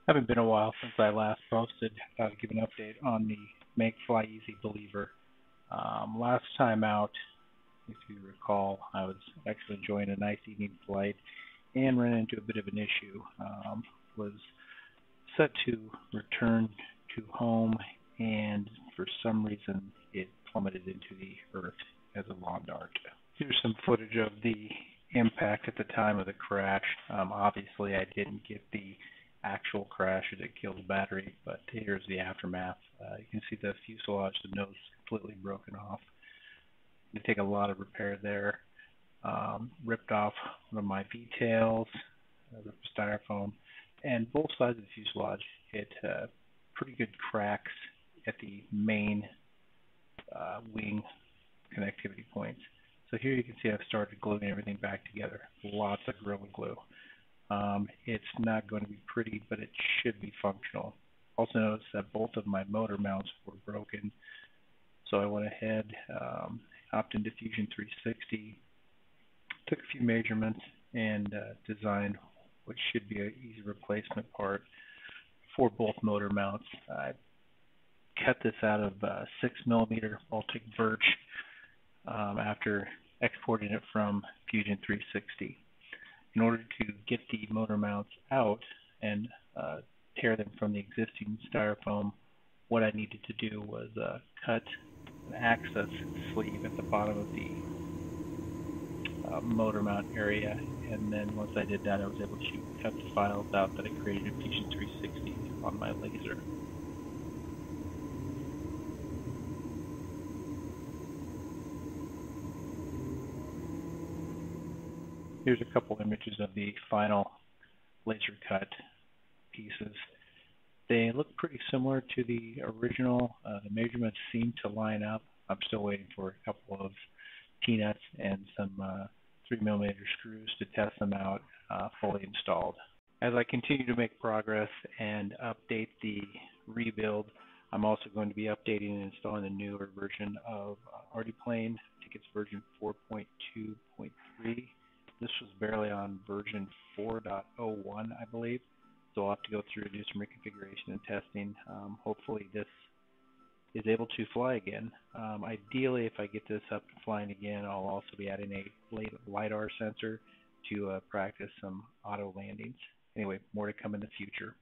Haven't been a while since I last posted. Thought I'd give an update on the Make Fly Easy Believer. Last time out, if you recall, I was actually enjoying a nice evening flight and ran into a bit of an issue. Was set to return to home, and for some reason it plummeted into the earth as a lawn dart. Here's some footage of the impact at the time of the crash. Obviously, I didn't get the actual crash as it killed the battery, but here's the aftermath. You can see the fuselage, the nose completely broken off. It take a lot of repair there. Ripped off one of my V-tails, the styrofoam, and both sides of the fuselage hit pretty good cracks at the main wing connectivity points. So here you can see I've started gluing everything back together. Lots of Gorilla Glue. It's not going to be pretty, but it should be functional. Also notice that both of my motor mounts were broken, so I went ahead, hopped into Fusion 360, took a few measurements, and designed what should be an easy replacement part for both motor mounts. I cut this out of 6mm Baltic birch after exporting it from Fusion 360. In order to get the motor mounts out and tear them from the existing styrofoam, what I needed to do was cut an access sleeve at the bottom of the motor mount area, and then once I did that, I was able to cut the files out that I created in Fusion 360 on my laser. Here's a couple images of the final laser cut pieces. They look pretty similar to the original. The measurements seem to line up. I'm still waiting for a couple of T-nuts and some 3mm screws to test them out fully installed. As I continue to make progress and update the rebuild, I'm also going to be updating and installing a newer version of Arduplane. I think it's version 4.2.3. This was barely on version 4.01, I believe. So I'll have to go through and do some reconfiguration and testing. Hopefully this is able to fly again. Ideally, if I get this up and flying again, I'll also be adding a LiDAR sensor to practice some auto landings. Anyway, more to come in the future.